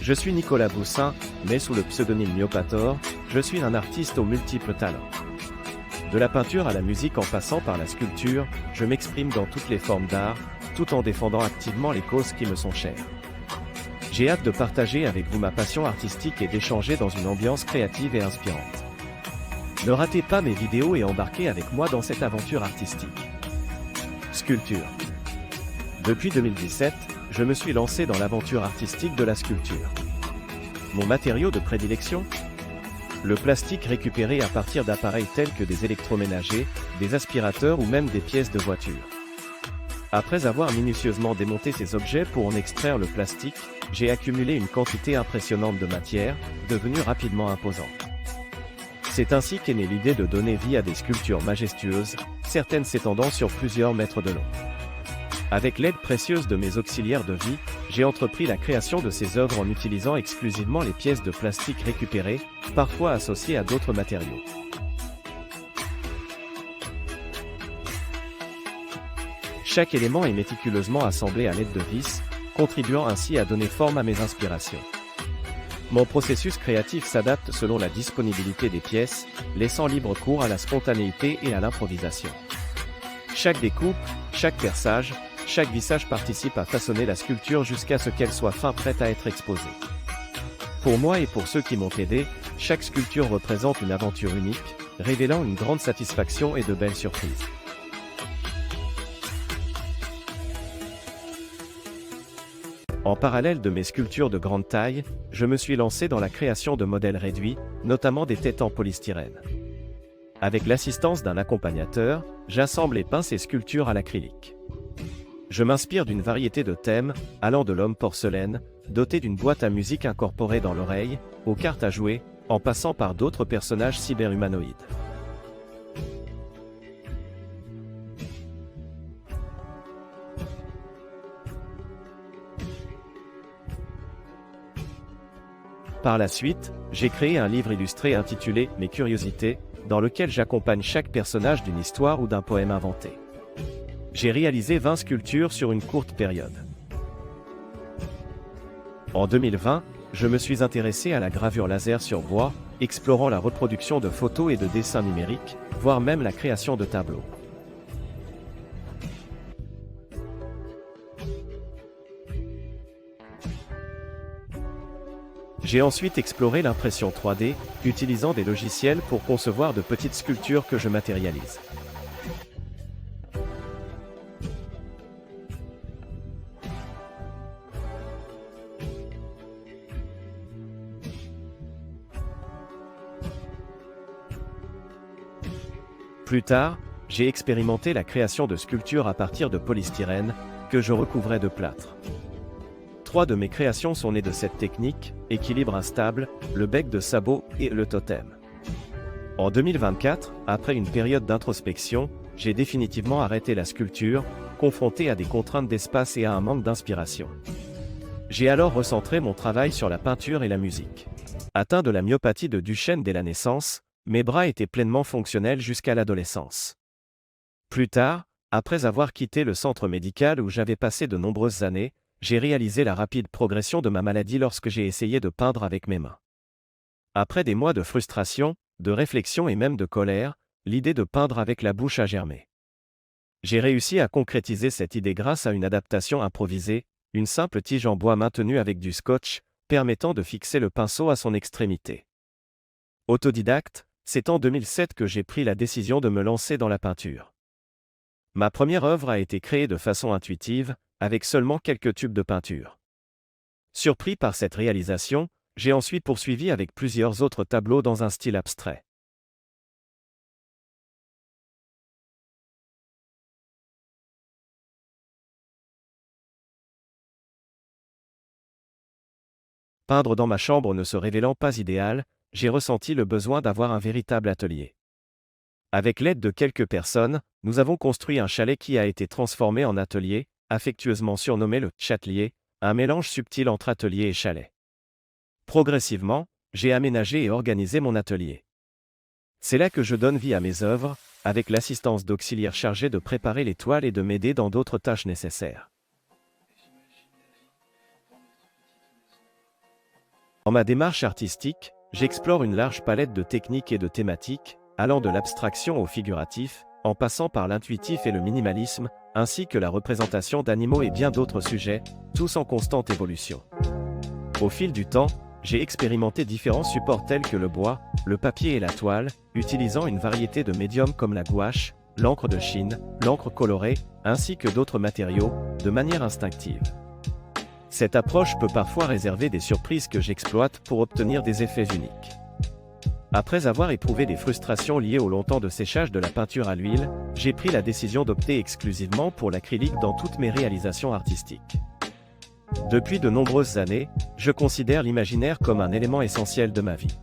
Je suis Nicolas Boussin, mais sous le pseudonyme Myopator, je suis un artiste aux multiples talents. De la peinture à la musique en passant par la sculpture, je m'exprime dans toutes les formes d'art, tout en défendant activement les causes qui me sont chères. J'ai hâte de partager avec vous ma passion artistique et d'échanger dans une ambiance créative et inspirante. Ne ratez pas mes vidéos et embarquez avec moi dans cette aventure artistique. Sculpture. Depuis 2017, je me suis lancé dans l'aventure artistique de la sculpture. Mon matériau de prédilection ? Le plastique récupéré à partir d'appareils tels que des électroménagers, des aspirateurs ou même des pièces de voiture. Après avoir minutieusement démonté ces objets pour en extraire le plastique, j'ai accumulé une quantité impressionnante de matière, devenue rapidement imposante. C'est ainsi qu'est née l'idée de donner vie à des sculptures majestueuses, certaines s'étendant sur plusieurs mètres de long. Avec l'aide précieuse de mes auxiliaires de vie, j'ai entrepris la création de ces œuvres en utilisant exclusivement les pièces de plastique récupérées, parfois associées à d'autres matériaux. Chaque élément est méticuleusement assemblé à l'aide de vis, contribuant ainsi à donner forme à mes inspirations. Mon processus créatif s'adapte selon la disponibilité des pièces, laissant libre cours à la spontanéité et à l'improvisation. Chaque découpe, chaque perçage, chaque vissage participe à façonner la sculpture jusqu'à ce qu'elle soit fin prête à être exposée. Pour moi et pour ceux qui m'ont aidé, chaque sculpture représente une aventure unique, révélant une grande satisfaction et de belles surprises. En parallèle de mes sculptures de grande taille, je me suis lancé dans la création de modèles réduits, notamment des têtes en polystyrène. Avec l'assistance d'un accompagnateur, j'assemble et peins ces sculptures à l'acrylique. Je m'inspire d'une variété de thèmes, allant de l'homme porcelaine, doté d'une boîte à musique incorporée dans l'oreille, aux cartes à jouer, en passant par d'autres personnages cyberhumanoïdes. Par la suite, j'ai créé un livre illustré intitulé « Mes curiosités », dans lequel j'accompagne chaque personnage d'une histoire ou d'un poème inventé. J'ai réalisé 20 sculptures sur une courte période. En 2020, je me suis intéressé à la gravure laser sur bois, explorant la reproduction de photos et de dessins numériques, voire même la création de tableaux. J'ai ensuite exploré l'impression 3D, utilisant des logiciels pour concevoir de petites sculptures que je matérialise. Plus tard, j'ai expérimenté la création de sculptures à partir de polystyrène, que je recouvrais de plâtre. 3 de mes créations sont nées de cette technique, équilibre instable, le bec de sabot et le totem. En 2024, après une période d'introspection, j'ai définitivement arrêté la sculpture, confronté à des contraintes d'espace et à un manque d'inspiration. J'ai alors recentré mon travail sur la peinture et la musique. Atteint de la myopathie de Duchenne dès la naissance, mes bras étaient pleinement fonctionnels jusqu'à l'adolescence. Plus tard, après avoir quitté le centre médical où j'avais passé de nombreuses années, j'ai réalisé la rapide progression de ma maladie lorsque j'ai essayé de peindre avec mes mains. Après des mois de frustration, de réflexion et même de colère, l'idée de peindre avec la bouche a germé. J'ai réussi à concrétiser cette idée grâce à une adaptation improvisée, une simple tige en bois maintenue avec du scotch, permettant de fixer le pinceau à son extrémité. Autodidacte, c'est en 2007 que j'ai pris la décision de me lancer dans la peinture. Ma première œuvre a été créée de façon intuitive, avec seulement quelques tubes de peinture. Surpris par cette réalisation, j'ai ensuite poursuivi avec plusieurs autres tableaux dans un style abstrait. Peindre dans ma chambre ne se révélant pas idéal, j'ai ressenti le besoin d'avoir un véritable atelier. Avec l'aide de quelques personnes, nous avons construit un chalet qui a été transformé en atelier, affectueusement surnommé le Chatelier, un mélange subtil entre atelier et chalet. Progressivement, j'ai aménagé et organisé mon atelier. C'est là que je donne vie à mes œuvres, avec l'assistance d'auxiliaires chargés de préparer les toiles et de m'aider dans d'autres tâches nécessaires. Dans ma démarche artistique, j'explore une large palette de techniques et de thématiques, allant de l'abstraction au figuratif, en passant par l'intuitif et le minimalisme, ainsi que la représentation d'animaux et bien d'autres sujets, tous en constante évolution. Au fil du temps, j'ai expérimenté différents supports tels que le bois, le papier et la toile, utilisant une variété de médiums comme la gouache, l'encre de Chine, l'encre colorée, ainsi que d'autres matériaux, de manière instinctive. Cette approche peut parfois réserver des surprises que j'exploite pour obtenir des effets uniques. Après avoir éprouvé des frustrations liées au long temps de séchage de la peinture à l'huile, j'ai pris la décision d'opter exclusivement pour l'acrylique dans toutes mes réalisations artistiques. Depuis de nombreuses années, je considère l'imaginaire comme un élément essentiel de ma vie.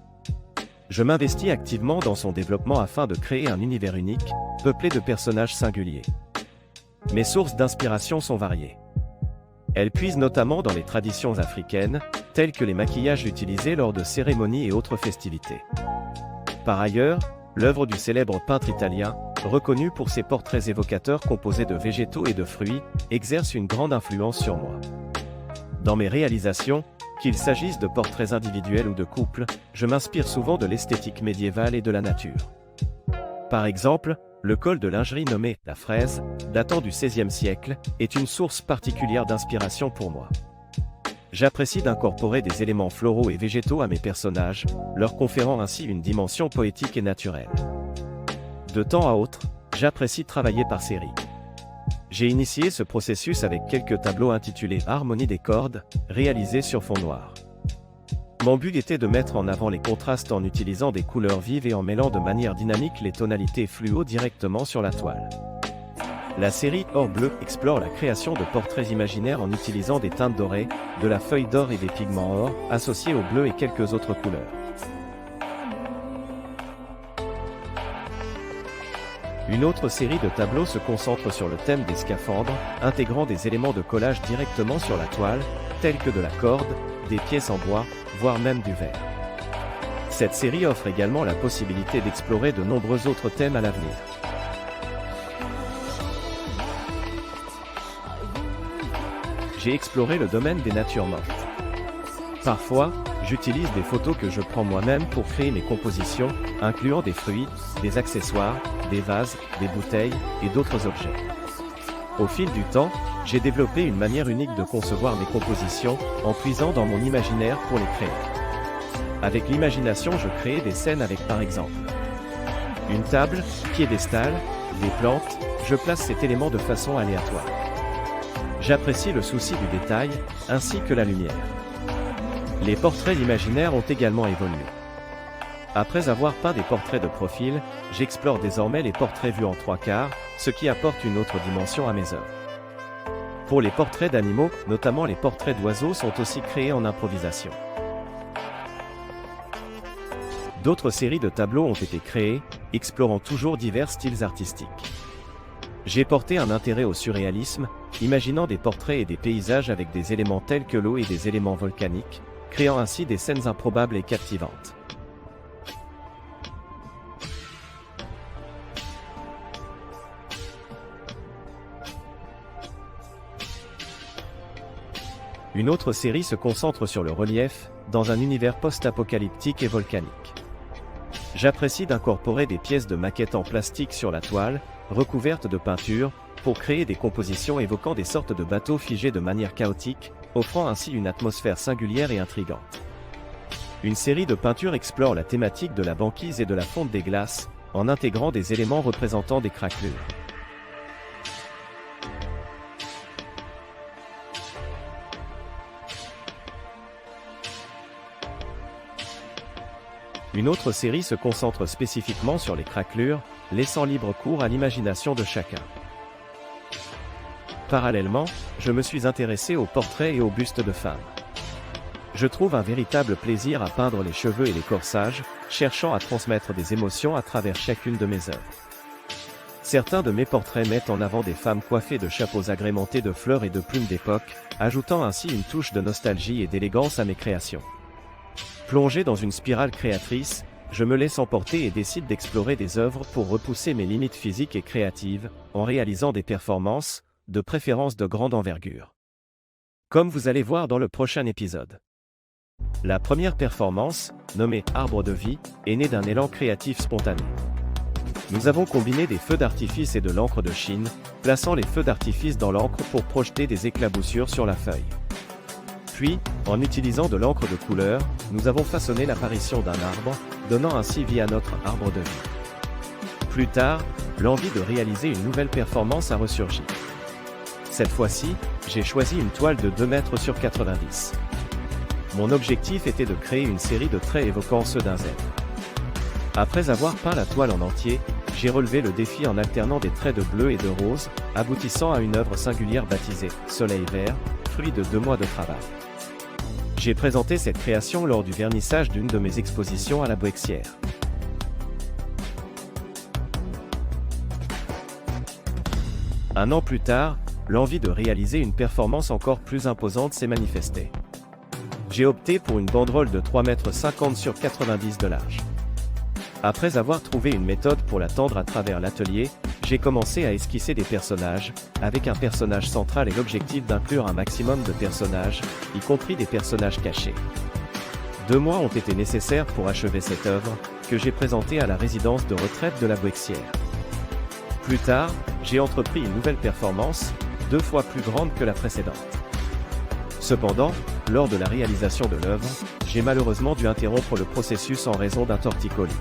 Je m'investis activement dans son développement afin de créer un univers unique, peuplé de personnages singuliers. Mes sources d'inspiration sont variées. Elles puisent notamment dans les traditions africaines, telles que les maquillages utilisés lors de cérémonies et autres festivités. Par ailleurs, l'œuvre du célèbre peintre italien, reconnu pour ses portraits évocateurs composés de végétaux et de fruits, exerce une grande influence sur moi. Dans mes réalisations, qu'il s'agisse de portraits individuels ou de couples, je m'inspire souvent de l'esthétique médiévale et de la nature. Par exemple, le col de lingerie nommé « la fraise », datant du XVIe siècle, est une source particulière d'inspiration pour moi. J'apprécie d'incorporer des éléments floraux et végétaux à mes personnages, leur conférant ainsi une dimension poétique et naturelle. De temps à autre, j'apprécie travailler par série. J'ai initié ce processus avec quelques tableaux intitulés « Harmonie des cordes », réalisés sur fond noir. Mon but était de mettre en avant les contrastes en utilisant des couleurs vives et en mêlant de manière dynamique les tonalités fluo directement sur la toile. La série Or Bleu explore la création de portraits imaginaires en utilisant des teintes dorées, de la feuille d'or et des pigments or, associés au bleu et quelques autres couleurs. Une autre série de tableaux se concentre sur le thème des scaphandres, intégrant des éléments de collage directement sur la toile, tels que de la corde, des pièces en bois, voire même du verre. Cette série offre également la possibilité d'explorer de nombreux autres thèmes à l'avenir. J'ai exploré le domaine des natures mortes. Parfois, j'utilise des photos que je prends moi-même pour créer mes compositions, incluant des fruits, des accessoires, des vases, des bouteilles et d'autres objets. Au fil du temps, j'ai développé une manière unique de concevoir mes compositions, en puisant dans mon imaginaire pour les créer. Avec l'imagination, je crée des scènes avec par exemple une table, piédestal, des plantes, je place cet élément de façon aléatoire. J'apprécie le souci du détail, ainsi que la lumière. Les portraits imaginaires ont également évolué. Après avoir peint des portraits de profil, j'explore désormais les portraits vus en 3/4, ce qui apporte une autre dimension à mes œuvres. Pour les portraits d'animaux, notamment les portraits d'oiseaux sont aussi créés en improvisation. D'autres séries de tableaux ont été créées, explorant toujours divers styles artistiques. J'ai porté un intérêt au surréalisme, imaginant des portraits et des paysages avec des éléments tels que l'eau et des éléments volcaniques, créant ainsi des scènes improbables et captivantes. Une autre série se concentre sur le relief, dans un univers post-apocalyptique et volcanique. J'apprécie d'incorporer des pièces de maquettes en plastique sur la toile, recouvertes de peinture, pour créer des compositions évoquant des sortes de bateaux figés de manière chaotique, offrant ainsi une atmosphère singulière et intrigante. Une série de peintures explore la thématique de la banquise et de la fonte des glaces, en intégrant des éléments représentant des craquelures. Une autre série se concentre spécifiquement sur les craquelures, laissant libre cours à l'imagination de chacun. Parallèlement, je me suis intéressé aux portraits et aux bustes de femmes. Je trouve un véritable plaisir à peindre les cheveux et les corsages, cherchant à transmettre des émotions à travers chacune de mes œuvres. Certains de mes portraits mettent en avant des femmes coiffées de chapeaux agrémentés de fleurs et de plumes d'époque, ajoutant ainsi une touche de nostalgie et d'élégance à mes créations. Plongé dans une spirale créatrice, je me laisse emporter et décide d'explorer des œuvres pour repousser mes limites physiques et créatives, en réalisant des performances, de préférence de grande envergure. Comme vous allez voir dans le prochain épisode. La première performance, nommée Arbre de vie, est née d'un élan créatif spontané. Nous avons combiné des feux d'artifice et de l'encre de Chine, plaçant les feux d'artifice dans l'encre pour projeter des éclaboussures sur la feuille. Puis, en utilisant de l'encre de couleur, nous avons façonné l'apparition d'un arbre, donnant ainsi vie à notre arbre de vie. Plus tard, l'envie de réaliser une nouvelle performance a ressurgi. Cette fois-ci, j'ai choisi une toile de 2 mètres sur 90. Mon objectif était de créer une série de traits évoquant ceux d'un zèbre. Après avoir peint la toile en entier, j'ai relevé le défi en alternant des traits de bleu et de rose, aboutissant à une œuvre singulière baptisée « Soleil vert », fruit de 2 mois de travail. J'ai présenté cette création lors du vernissage d'une de mes expositions à la Bouexière. Un an plus tard, l'envie de réaliser une performance encore plus imposante s'est manifestée. J'ai opté pour une banderole de 3,50 m sur 90 de large. Après avoir trouvé une méthode pour la tendre à travers l'atelier, j'ai commencé à esquisser des personnages, avec un personnage central et l'objectif d'inclure un maximum de personnages, y compris des personnages cachés. 2 mois ont été nécessaires pour achever cette œuvre, que j'ai présentée à la résidence de retraite de la Bouexière. Plus tard, j'ai entrepris une nouvelle performance, 2 fois plus grande que la précédente. Cependant, lors de la réalisation de l'œuvre, j'ai malheureusement dû interrompre le processus en raison d'un torticolis.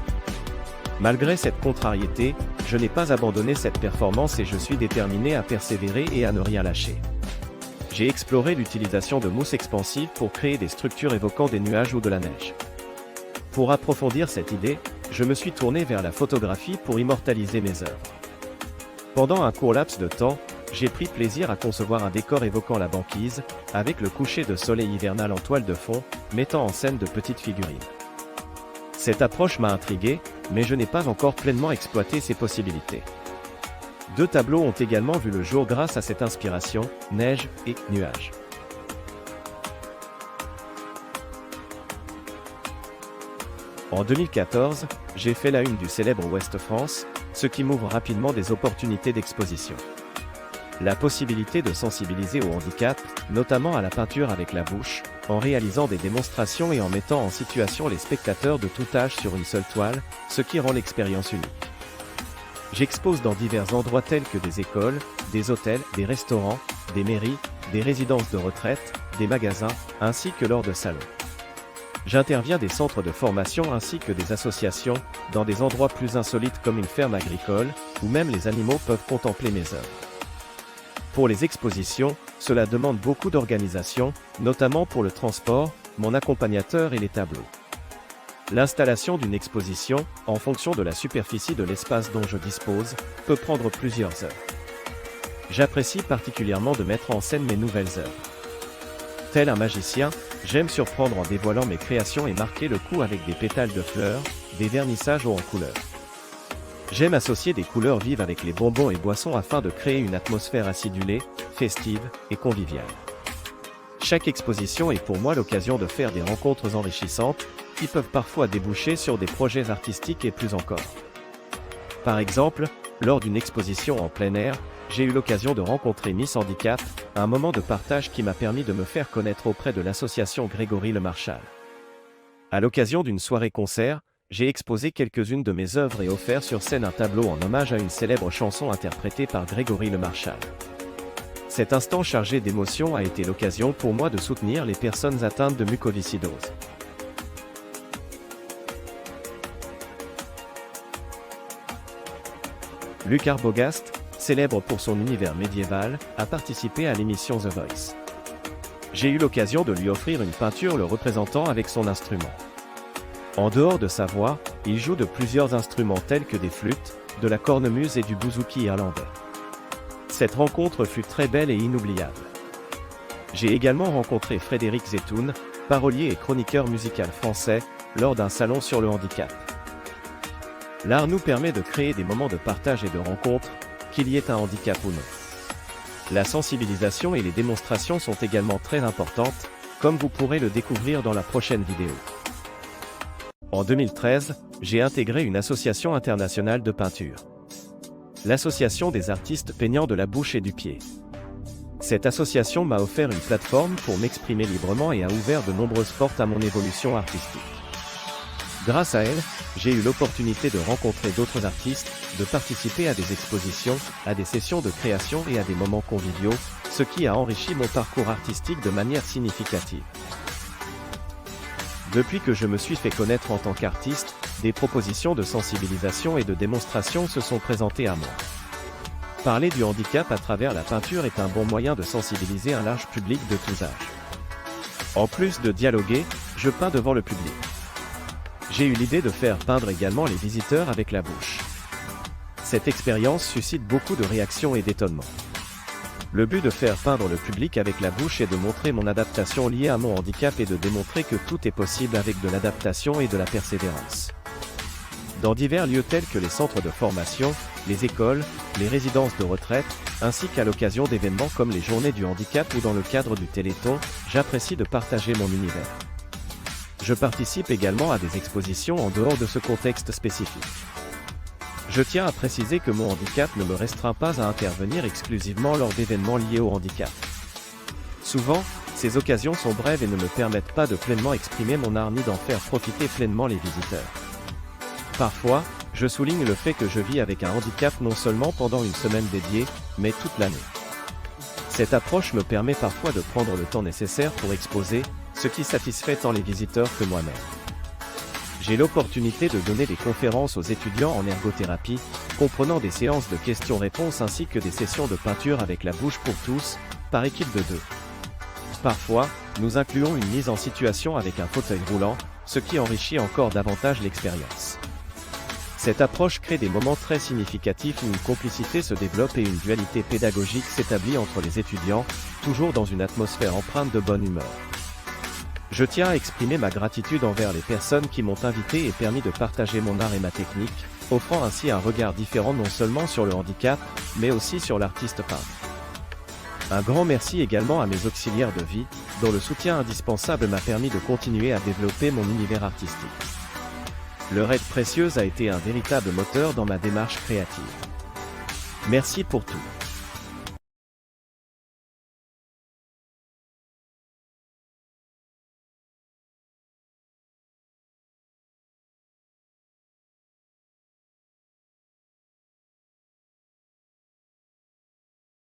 Malgré cette contrariété, je n'ai pas abandonné cette performance et je suis déterminé à persévérer et à ne rien lâcher. J'ai exploré l'utilisation de mousse expansive pour créer des structures évoquant des nuages ou de la neige. Pour approfondir cette idée, je me suis tourné vers la photographie pour immortaliser mes œuvres. Pendant un court laps de temps, j'ai pris plaisir à concevoir un décor évoquant la banquise, avec le coucher de soleil hivernal en toile de fond, mettant en scène de petites figurines. Cette approche m'a intrigué, mais je n'ai pas encore pleinement exploité ses possibilités. 2 tableaux ont également vu le jour grâce à cette inspiration, neige et nuages. En 2014, j'ai fait la une du célèbre Ouest France, ce qui m'ouvre rapidement des opportunités d'exposition. La possibilité de sensibiliser au handicap, notamment à la peinture avec la bouche, en réalisant des démonstrations et en mettant en situation les spectateurs de tout âge sur une seule toile, ce qui rend l'expérience unique. J'expose dans divers endroits tels que des écoles, des hôtels, des restaurants, des mairies, des résidences de retraite, des magasins, ainsi que lors de salons. J'interviens des centres de formation ainsi que des associations, dans des endroits plus insolites comme une ferme agricole, où même les animaux peuvent contempler mes œuvres. Pour les expositions, cela demande beaucoup d'organisation, notamment pour le transport, mon accompagnateur et les tableaux. L'installation d'une exposition, en fonction de la superficie de l'espace dont je dispose, peut prendre plusieurs heures. J'apprécie particulièrement de mettre en scène mes nouvelles œuvres. Tel un magicien, j'aime surprendre en dévoilant mes créations et marquer le coup avec des pétales de fleurs, des vernissages ou en couleurs. J'aime associer des couleurs vives avec les bonbons et boissons afin de créer une atmosphère acidulée, festive et conviviale. Chaque exposition est pour moi l'occasion de faire des rencontres enrichissantes, qui peuvent parfois déboucher sur des projets artistiques et plus encore. Par exemple, lors d'une exposition en plein air, j'ai eu l'occasion de rencontrer Miss Handicap, un moment de partage qui m'a permis de me faire connaître auprès de l'association Grégory Le Marchal. À l'occasion d'une soirée-concert, j'ai exposé quelques-unes de mes œuvres et offert sur scène un tableau en hommage à une célèbre chanson interprétée par Grégory Le Marchal. Cet instant chargé d'émotions a été l'occasion pour moi de soutenir les personnes atteintes de mucoviscidose. Luc Arbogast, célèbre pour son univers médiéval, a participé à l'émission The Voice. J'ai eu l'occasion de lui offrir une peinture le représentant avec son instrument. En dehors de sa voix, il joue de plusieurs instruments tels que des flûtes, de la cornemuse et du bouzouki irlandais. Cette rencontre fut très belle et inoubliable. J'ai également rencontré Frédéric Zetoun, parolier et chroniqueur musical français, lors d'un salon sur le handicap. L'art nous permet de créer des moments de partage et de rencontre, qu'il y ait un handicap ou non. La sensibilisation et les démonstrations sont également très importantes, comme vous pourrez le découvrir dans la prochaine vidéo. En 2013, j'ai intégré une association internationale de peinture. L'Association des artistes peignants de la bouche et du pied. Cette association m'a offert une plateforme pour m'exprimer librement et a ouvert de nombreuses portes à mon évolution artistique. Grâce à elle, j'ai eu l'opportunité de rencontrer d'autres artistes, de participer à des expositions, à des sessions de création et à des moments conviviaux, ce qui a enrichi mon parcours artistique de manière significative. Depuis que je me suis fait connaître en tant qu'artiste, des propositions de sensibilisation et de démonstration se sont présentées à moi. Parler du handicap à travers la peinture est un bon moyen de sensibiliser un large public de tous âges. En plus de dialoguer, je peins devant le public. J'ai eu l'idée de faire peindre également les visiteurs avec la bouche. Cette expérience suscite beaucoup de réactions et d'étonnement. Le but de faire peindre le public avec la bouche est de montrer mon adaptation liée à mon handicap et de démontrer que tout est possible avec de l'adaptation et de la persévérance. Dans divers lieux tels que les centres de formation, les écoles, les résidences de retraite, ainsi qu'à l'occasion d'événements comme les Journées du handicap ou dans le cadre du Téléthon, j'apprécie de partager mon univers. Je participe également à des expositions en dehors de ce contexte spécifique. Je tiens à préciser que mon handicap ne me restreint pas à intervenir exclusivement lors d'événements liés au handicap. Souvent, ces occasions sont brèves et ne me permettent pas de pleinement exprimer mon art ni d'en faire profiter pleinement les visiteurs. Parfois, je souligne le fait que je vis avec un handicap non seulement pendant une semaine dédiée, mais toute l'année. Cette approche me permet parfois de prendre le temps nécessaire pour exposer, ce qui satisfait tant les visiteurs que moi-même. J'ai l'opportunité de donner des conférences aux étudiants en ergothérapie, comprenant des séances de questions-réponses ainsi que des sessions de peinture avec la bouche pour tous, par équipe de 2. Parfois, nous incluons une mise en situation avec un fauteuil roulant, ce qui enrichit encore davantage l'expérience. Cette approche crée des moments très significatifs où une complicité se développe et une dualité pédagogique s'établit entre les étudiants, toujours dans une atmosphère empreinte de bonne humeur. Je tiens à exprimer ma gratitude envers les personnes qui m'ont invité et permis de partager mon art et ma technique, offrant ainsi un regard différent non seulement sur le handicap, mais aussi sur l'artiste peintre. Un grand merci également à mes auxiliaires de vie, dont le soutien indispensable m'a permis de continuer à développer mon univers artistique. Leur aide précieuse a été un véritable moteur dans ma démarche créative. Merci pour tout.